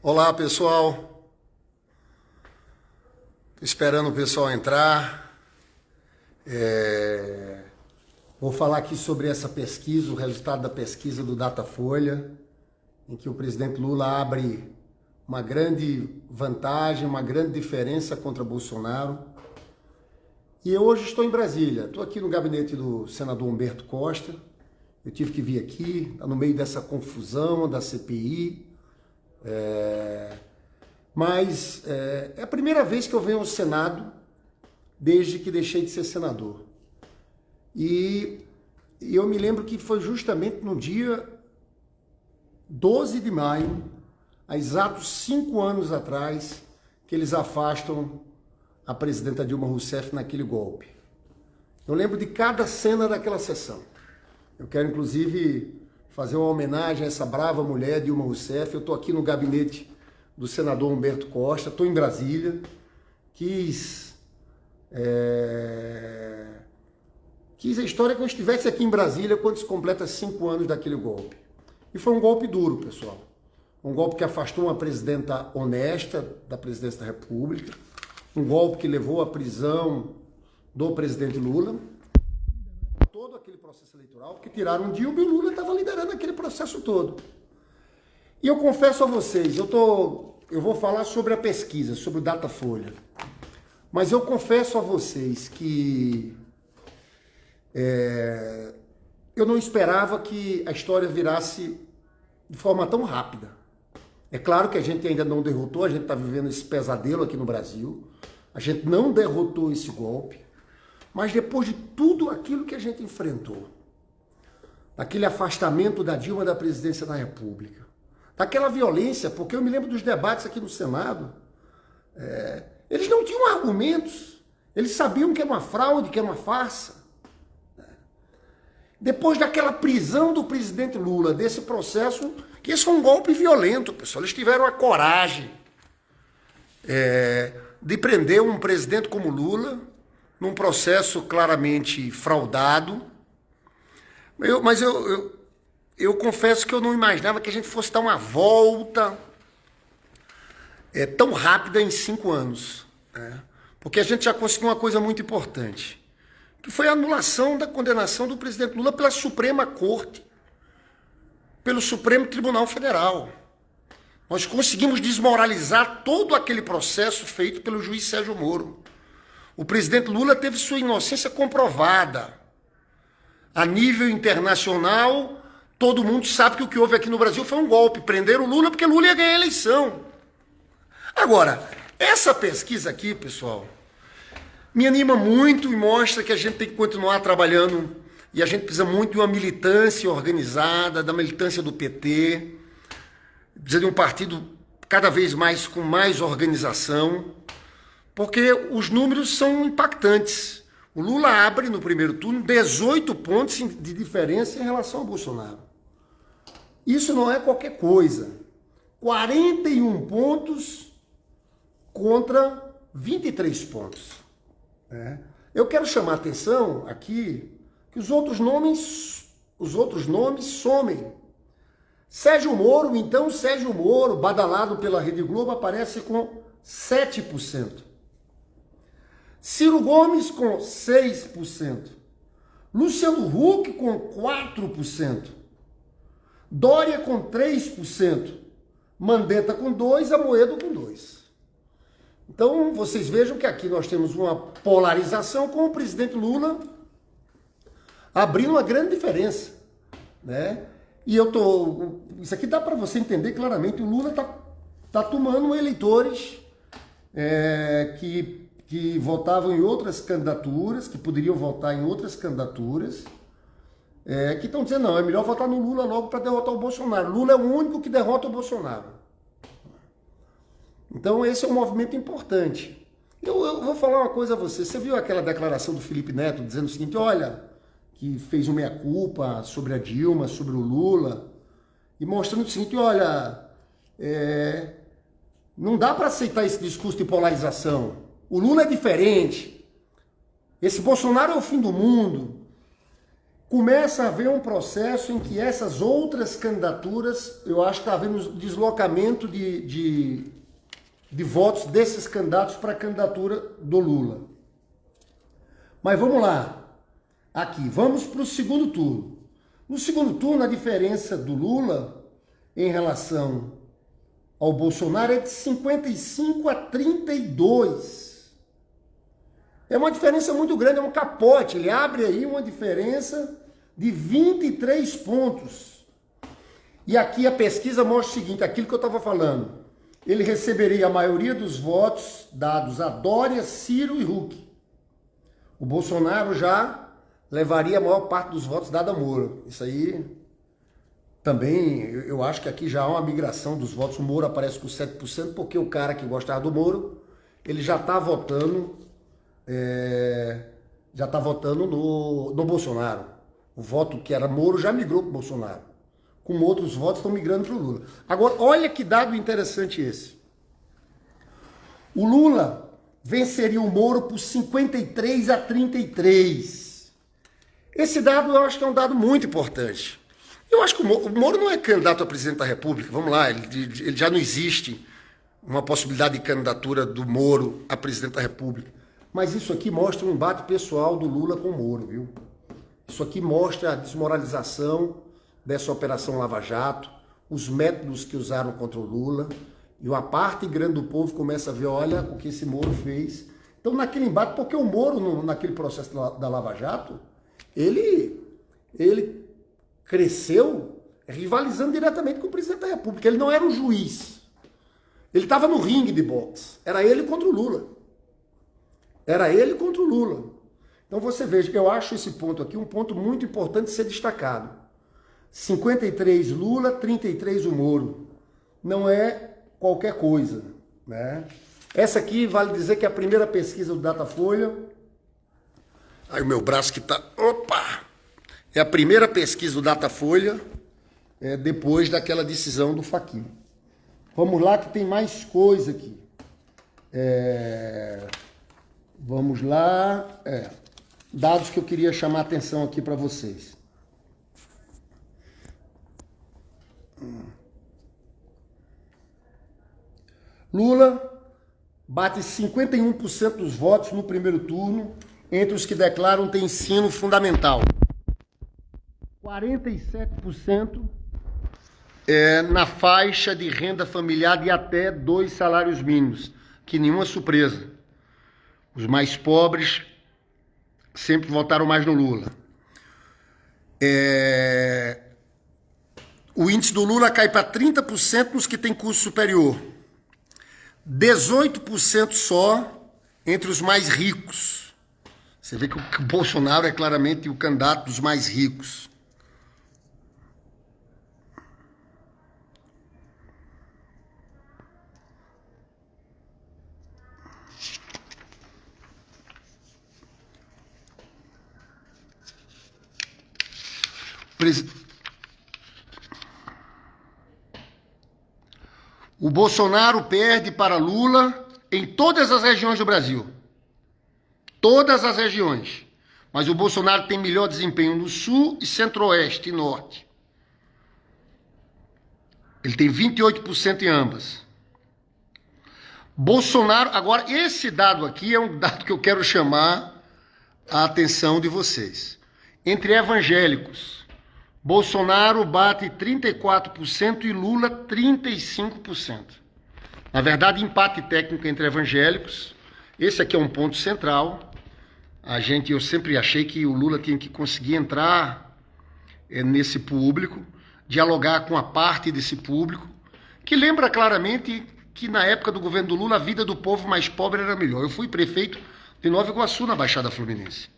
Olá, pessoal. Estou esperando o pessoal entrar. Vou falar aqui sobre essa pesquisa, o resultado da pesquisa do Datafolha, em que o presidente Lula abre uma grande vantagem, uma grande diferença contra Bolsonaro. E eu hoje estou em Brasília. Estou aqui no gabinete do senador Humberto Costa. Eu tive que vir aqui, no meio dessa confusão da CPI. Mas é a primeira vez que eu venho ao Senado desde que deixei de ser senador. E eu me lembro que foi justamente no dia 12 de maio, há exatos 5 anos atrás, que eles afastam a presidenta Dilma Rousseff naquele golpe. Eu lembro de cada cena daquela sessão. Eu quero, inclusive, fazer uma homenagem a essa brava mulher, Dilma Rousseff. Eu estou aqui no gabinete do senador Humberto Costa, estou em Brasília, quis a história que eu estivesse aqui em Brasília quando se completa 5 anos daquele golpe. E foi um golpe duro, pessoal. Um golpe que afastou uma presidenta honesta da presidência da República, um golpe que levou à prisão do presidente Lula, todo aquele processo eleitoral, porque tiraram Dilma e o Lula estava liderando aquele processo todo. E eu confesso a vocês, eu vou falar sobre a pesquisa, sobre o Datafolha, mas eu confesso a vocês que eu não esperava que a história virasse de forma tão rápida. É claro que a gente ainda não derrotou, a gente está vivendo esse pesadelo aqui no Brasil, a gente não derrotou esse golpe, mas depois de tudo aquilo que a gente enfrentou, daquele afastamento da Dilma da presidência da República, daquela violência, porque eu me lembro dos debates aqui no Senado, eles não tinham argumentos, eles sabiam que era uma fraude, que era uma farsa. Depois daquela prisão do presidente Lula, desse processo, que esse foi um golpe violento, pessoal, eles tiveram a coragem de prender um presidente como Lula, num processo claramente fraudado, mas eu confesso que eu não imaginava que a gente fosse dar uma volta tão rápida em 5 anos, porque a gente já conseguiu uma coisa muito importante, que foi a anulação da condenação do presidente Lula pela Suprema Corte, pelo Supremo Tribunal Federal. Nós conseguimos desmoralizar todo aquele processo feito pelo juiz Sérgio Moro. O presidente Lula teve sua inocência comprovada. A nível internacional, todo mundo sabe que o que houve aqui no Brasil foi um golpe. Prenderam o Lula porque Lula ia ganhar a eleição. Agora, essa pesquisa aqui, pessoal, me anima muito e mostra que a gente tem que continuar trabalhando e a gente precisa muito de uma militância organizada, da militância do PT, precisa de um partido cada vez mais com mais organização, porque os números são impactantes. O Lula abre no primeiro turno 18 pontos de diferença em relação ao Bolsonaro. Isso não é qualquer coisa. 41 pontos contra 23 pontos. Eu quero chamar a atenção aqui que os outros nomes somem. Sérgio Moro, badalado pela Rede Globo, aparece com 7%. Ciro Gomes com 6%. Luciano Huck com 4%. Dória com 3%. Mandetta com 2%, Amoedo com 2%. Então, vocês vejam que aqui nós temos uma polarização com o presidente Lula abrindo uma grande diferença, E isso aqui dá para você entender claramente, o Lula tá tomando eleitores que votavam em outras candidaturas, que poderiam votar em outras candidaturas, que estão dizendo, não, é melhor votar no Lula logo para derrotar o Bolsonaro. Lula é o único que derrota o Bolsonaro. Então esse é um movimento importante. Eu vou falar uma coisa a você. Você viu aquela declaração do Felipe Neto dizendo o seguinte, olha, que fez uma meia-culpa sobre a Dilma, sobre o Lula, e mostrando o seguinte, olha, não dá para aceitar esse discurso de polarização. O Lula é diferente. Esse Bolsonaro é o fim do mundo. começa a haver um processo em que essas outras candidaturas, eu acho que está havendo um deslocamento de votos desses candidatos para a candidatura do Lula. Mas vamos lá. Aqui, vamos para o segundo turno. No segundo turno, a diferença do Lula em relação ao Bolsonaro é de 55 a 32. É uma diferença muito grande, é um capote. Ele abre aí uma diferença de 23 pontos. E aqui a pesquisa mostra o seguinte, aquilo que eu estava falando. Ele receberia a maioria dos votos dados a Dória, Ciro e Huck. O Bolsonaro já levaria a maior parte dos votos dados a Moro. Isso aí também, eu acho que aqui já há uma migração dos votos. O Moro aparece com 7%, porque o cara que gostava do Moro, ele já está votando, no Bolsonaro. O voto que era Moro já migrou para o Bolsonaro. Com outros votos estão migrando para o Lula. Agora, olha que dado interessante esse. O Lula venceria o Moro por 53 a 33. Esse dado eu acho que é um dado muito importante. Eu acho que o Moro não é candidato a presidente da República. Vamos lá, ele já não existe uma possibilidade de candidatura do Moro a presidente da República. Mas isso aqui mostra um embate pessoal do Lula com o Moro, viu? Isso aqui mostra a desmoralização dessa Operação Lava Jato, os métodos que usaram contra o Lula, e uma parte grande do povo começa a ver, olha, o que esse Moro fez. Então, naquele embate, porque o Moro, naquele processo da Lava Jato, ele cresceu rivalizando diretamente com o presidente da República. Ele não era um juiz. Ele estava no ringue de boxe. Era ele contra o Lula. Era ele contra o Lula. Então você veja, eu acho esse ponto aqui um ponto muito importante de ser destacado. 53 Lula, 33 o Moro. Não é qualquer coisa, né? Essa aqui vale dizer que é a primeira pesquisa do Datafolha. Aí o meu braço que tá... Opa! É a primeira pesquisa do Datafolha depois daquela decisão do Fachin. Vamos lá que tem mais coisa aqui. Vamos lá. Dados que eu queria chamar a atenção aqui para vocês. Lula bate 51% dos votos no primeiro turno entre os que declaram ter ensino fundamental. 47% na faixa de renda familiar de até 2 salários mínimos, que nenhuma surpresa. Os mais pobres sempre votaram mais no Lula. O índice do Lula cai para 30% nos que têm curso superior. 18% só entre os mais ricos. Você vê que o Bolsonaro é claramente o candidato dos mais ricos. O Bolsonaro perde para Lula em todas as regiões do Brasil. Todas as regiões. Mas o Bolsonaro tem melhor desempenho no Sul e Centro-Oeste e Norte. Ele tem 28% em ambas. Bolsonaro, agora esse dado aqui é um dado que eu quero chamar a atenção de vocês. Entre evangélicos, Bolsonaro bate 34% e Lula 35%. Na verdade, empate técnico entre evangélicos. Esse aqui é um ponto central. Eu sempre achei que o Lula tinha que conseguir entrar nesse público, dialogar com a parte desse público, que lembra claramente que na época do governo do Lula a vida do povo mais pobre era melhor. Eu fui prefeito de Nova Iguaçu, na Baixada Fluminense.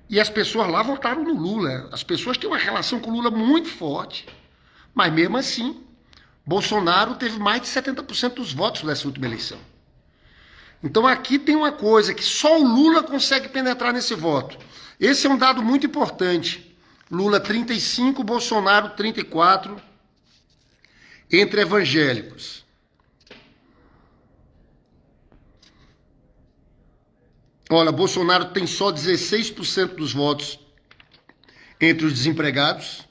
E as pessoas lá votaram no Lula. As pessoas têm uma relação com o Lula muito forte. Mas mesmo assim, Bolsonaro teve mais de 70% dos votos nessa última eleição. Então aqui tem uma coisa que só o Lula consegue penetrar nesse voto. Esse é um dado muito importante. Lula 35, Bolsonaro 34, entre evangélicos. Olha, Bolsonaro tem só 16% dos votos entre os desempregados,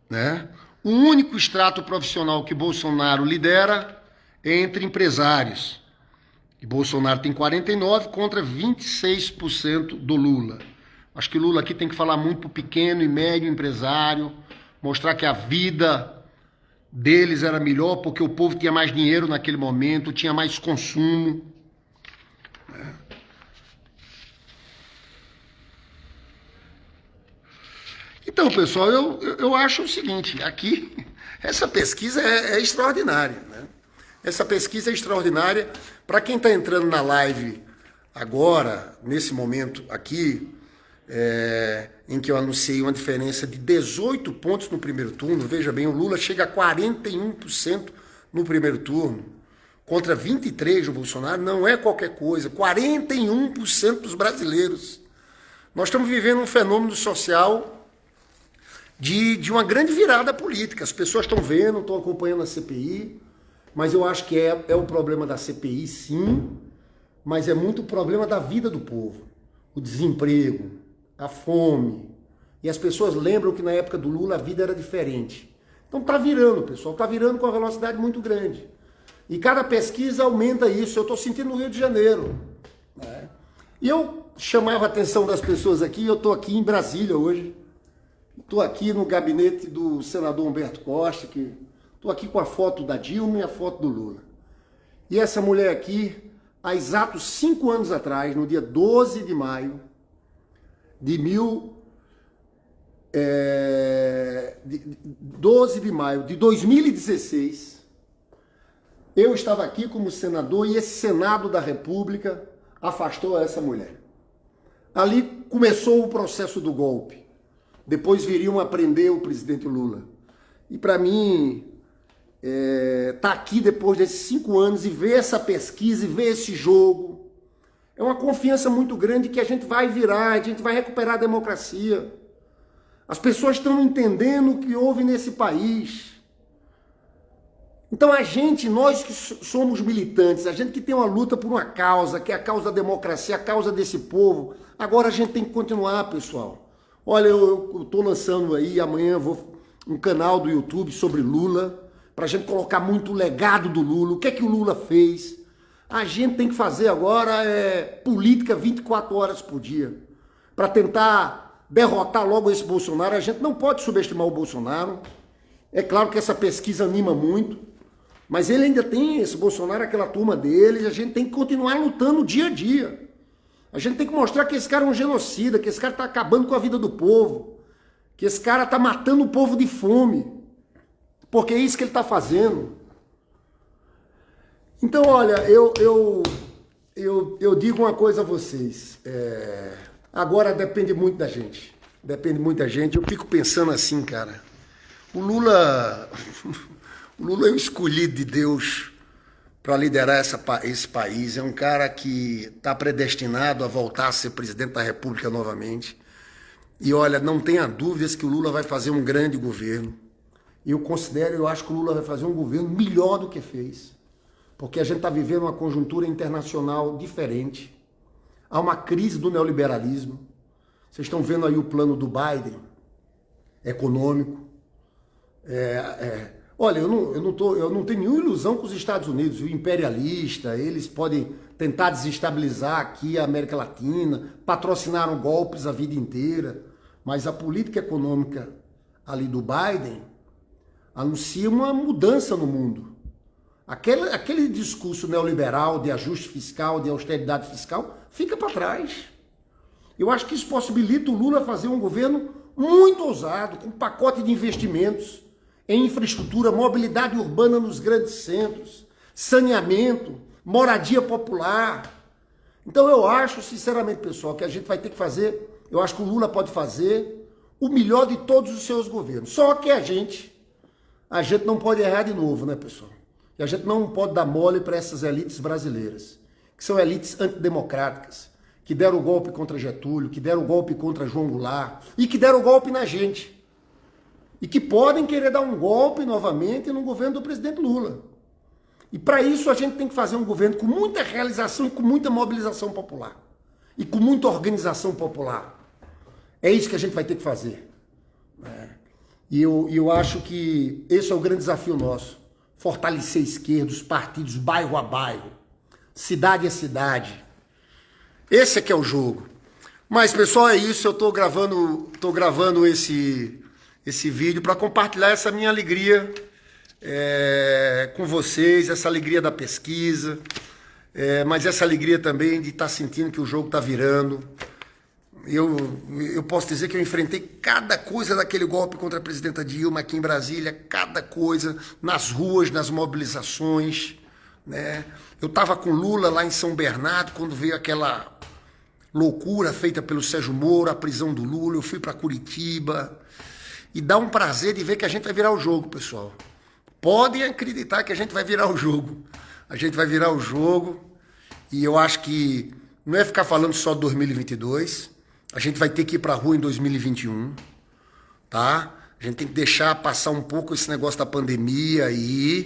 né? O único extrato profissional que Bolsonaro lidera é entre empresários. E Bolsonaro tem 49% contra 26% do Lula. Acho que o Lula aqui tem que falar muito para o pequeno e médio empresário, mostrar que a vida deles era melhor porque o povo tinha mais dinheiro naquele momento, tinha mais consumo. Então, pessoal, eu acho o seguinte, aqui, essa pesquisa é extraordinária, né? Essa pesquisa é extraordinária. Para quem está entrando na live agora, nesse momento aqui, em que eu anunciei uma diferença de 18 pontos no primeiro turno, veja bem, o Lula chega a 41% no primeiro turno, contra 23% do Bolsonaro, não é qualquer coisa, 41% dos brasileiros. Nós estamos vivendo um fenômeno social de uma grande virada política. As pessoas estão vendo, estão acompanhando a CPI, mas eu acho que é o problema da CPI, sim, mas é muito o problema da vida do povo. O desemprego, a fome. E as pessoas lembram que na época do Lula a vida era diferente. Então está virando, pessoal, está virando com uma velocidade muito grande. E cada pesquisa aumenta isso. Eu estou sentindo no Rio de Janeiro, né? E eu chamava a atenção das pessoas aqui, eu estou aqui em Brasília hoje. Estou aqui no gabinete do senador Humberto Costa, estou aqui com a foto da Dilma e a foto do Lula. E essa mulher aqui, há exatos 5 anos atrás, no dia 12 de maio de 2016, eu estava aqui como senador e esse Senado da República afastou essa mulher. Ali começou o processo do golpe. Depois viriam a prender o presidente Lula. E para mim, tá aqui depois desses 5 anos e ver essa pesquisa e ver esse jogo, é uma confiança muito grande que a gente vai virar, a gente vai recuperar a democracia. As pessoas estão entendendo o que houve nesse país. Então nós que somos militantes, a gente que tem uma luta por uma causa, que é a causa da democracia, a causa desse povo, agora a gente tem que continuar, pessoal. Olha, eu estou lançando aí, amanhã um canal do YouTube sobre Lula, para a gente colocar muito o legado do Lula, o que é que o Lula fez. A gente tem que fazer agora política 24 horas por dia, para tentar derrotar logo esse Bolsonaro. A gente não pode subestimar o Bolsonaro. É claro que essa pesquisa anima muito, mas ele ainda tem, esse Bolsonaro, aquela turma dele, e a gente tem que continuar lutando dia a dia. A gente tem que mostrar que esse cara é um genocida, que esse cara está acabando com a vida do povo, que esse cara está matando o povo de fome, porque é isso que ele está fazendo. Então, olha, eu digo uma coisa a vocês, agora depende muito da gente, eu fico pensando assim, cara, o Lula é o escolhido de Deus para liderar esse país, é um cara que está predestinado a voltar a ser presidente da República novamente. E olha, não tenha dúvidas que o Lula vai fazer um grande governo. E eu acho que o Lula vai fazer um governo melhor do que fez. Porque a gente está vivendo uma conjuntura internacional diferente. Há uma crise do neoliberalismo. Vocês estão vendo aí o plano do Biden, econômico. Olha, eu não tenho nenhuma ilusão com os Estados Unidos, o imperialista, eles podem tentar desestabilizar aqui a América Latina, patrocinaram golpes a vida inteira, mas a política econômica ali do Biden anuncia uma mudança no mundo. Aquele discurso neoliberal de ajuste fiscal, de austeridade fiscal, fica para trás. Eu acho que isso possibilita o Lula fazer um governo muito ousado, com um pacote de investimentos em infraestrutura, mobilidade urbana nos grandes centros, saneamento, moradia popular. Então eu acho, sinceramente, pessoal, que a gente vai ter que fazer, eu acho que o Lula pode fazer o melhor de todos os seus governos. Só que a gente não pode errar de novo, né, pessoal? E a gente não pode dar mole para essas elites brasileiras, que são elites antidemocráticas, que deram o golpe contra Getúlio, que deram o golpe contra João Goulart e que deram o golpe na gente. E que podem querer dar um golpe novamente no governo do presidente Lula. E para isso a gente tem que fazer um governo com muita realização e com muita mobilização popular. E com muita organização popular. É isso que a gente vai ter que fazer. E eu acho que esse é o grande desafio nosso. Fortalecer a esquerda, os partidos, bairro a bairro, cidade a cidade. Esse é que é o jogo. Mas, pessoal, é isso. Eu tô gravando esse vídeo para compartilhar essa minha alegria com vocês, essa alegria da pesquisa, mas essa alegria também de estar sentindo que o jogo está virando. Eu posso dizer que eu enfrentei cada coisa daquele golpe contra a presidenta Dilma aqui em Brasília, cada coisa, nas ruas, nas mobilizações, né? Eu estava com Lula lá em São Bernardo, quando veio aquela loucura feita pelo Sérgio Moro, a prisão do Lula, eu fui para Curitiba, e dá um prazer de ver que a gente vai virar o jogo, pessoal. Podem acreditar que a gente vai virar o jogo. A gente vai virar o jogo, e eu acho que não é ficar falando só de 2022, a gente vai ter que ir para a rua em 2021, tá? A gente tem que deixar passar um pouco esse negócio da pandemia aí,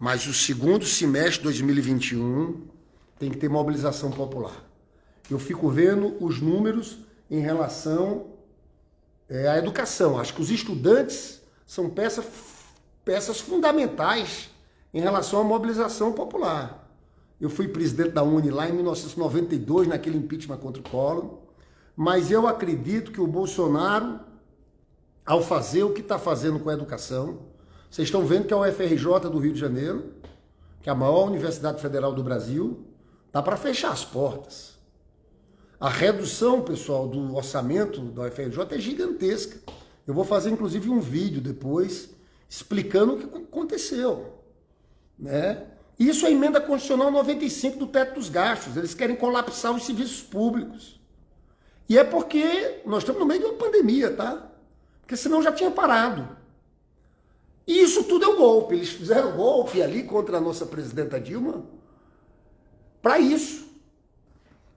mas o segundo semestre de 2021 tem que ter mobilização popular. Eu fico vendo os números em relação à educação. Acho que os estudantes são peças fundamentais em relação à mobilização popular. Eu fui presidente da UNE lá em 1992, naquele impeachment contra o Collor, mas eu acredito que o Bolsonaro, ao fazer o que está fazendo com a educação, vocês estão vendo que a UFRJ do Rio de Janeiro, que é a maior universidade federal do Brasil, está para fechar as portas. A redução, pessoal, do orçamento da UFRJ é gigantesca. Eu vou fazer, inclusive, um vídeo depois explicando o que aconteceu, né? Isso é a emenda constitucional 95 do teto dos gastos. Eles querem colapsar os serviços públicos. E é porque nós estamos no meio de uma pandemia, tá? Porque senão já tinha parado. E isso tudo é um golpe. Eles fizeram golpe ali contra a nossa presidenta Dilma para isso.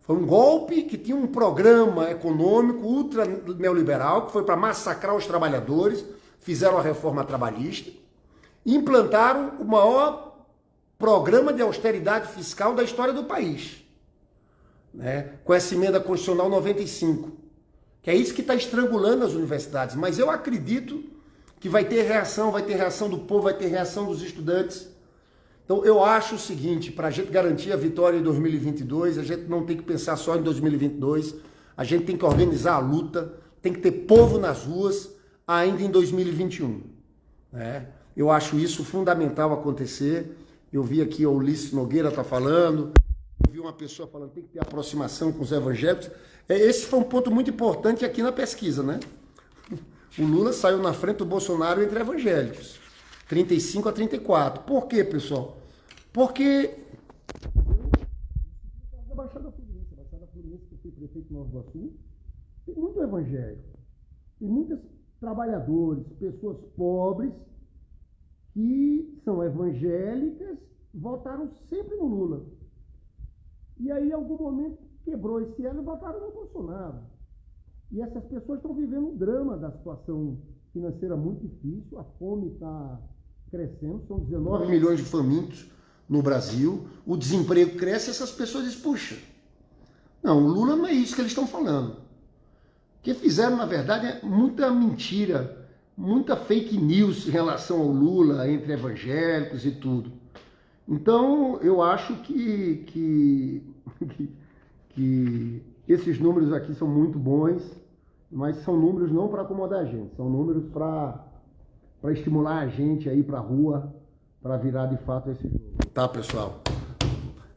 Foi um golpe que tinha um programa econômico ultra neoliberal, que foi para massacrar os trabalhadores, fizeram a reforma trabalhista e implantaram o maior programa de austeridade fiscal da história do país, né? Com essa emenda constitucional 95, que é isso que está estrangulando as universidades. Mas eu acredito que vai ter reação do povo, vai ter reação dos estudantes. Então eu acho o seguinte, para a gente garantir a vitória em 2022, a gente não tem que pensar só em 2022, a gente tem que organizar a luta, tem que ter povo nas ruas ainda em 2021, né? Eu acho isso fundamental acontecer. Eu vi aqui o Ulisses Nogueira está falando, eu vi uma pessoa falando que tem que ter aproximação com os evangélicos. Esse foi um ponto muito importante aqui na pesquisa, né? O Lula saiu na frente do Bolsonaro entre evangélicos, 35 a 34. Por quê, pessoal? Porque a Baixada Fluminense, que eu fui prefeito de Nova Iguaçu, tem muito evangélico, tem muitos trabalhadores, pessoas pobres que são evangélicas, votaram sempre no Lula. E aí, em algum momento, quebrou esse elo e votaram no Bolsonaro. E essas pessoas estão vivendo o drama da situação financeira muito difícil, a fome está crescendo, são 19 milhões de famintos no Brasil, o desemprego cresce e essas pessoas dizem, puxa, não, o Lula não é isso que eles estão falando. O que fizeram, na verdade, é muita mentira, muita fake news em relação ao Lula, entre evangélicos e tudo. Então, eu acho que esses números aqui são muito bons, mas são números não para acomodar a gente, são números para estimular a gente a ir para a rua, para virar de fato esse jogo. Tá, pessoal?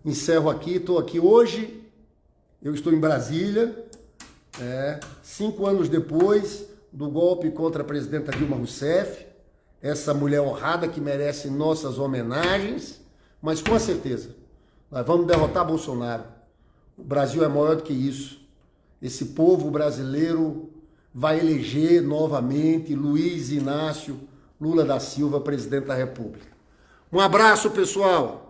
Encerro aqui, estou aqui hoje, eu estou em Brasília, 5 anos depois do golpe contra a presidenta Dilma Rousseff, essa mulher honrada que merece nossas homenagens, mas com certeza, nós vamos derrotar Bolsonaro. O Brasil é maior do que isso. Esse povo brasileiro vai eleger novamente Luiz Inácio Lula da Silva, presidente da República. Um abraço, pessoal!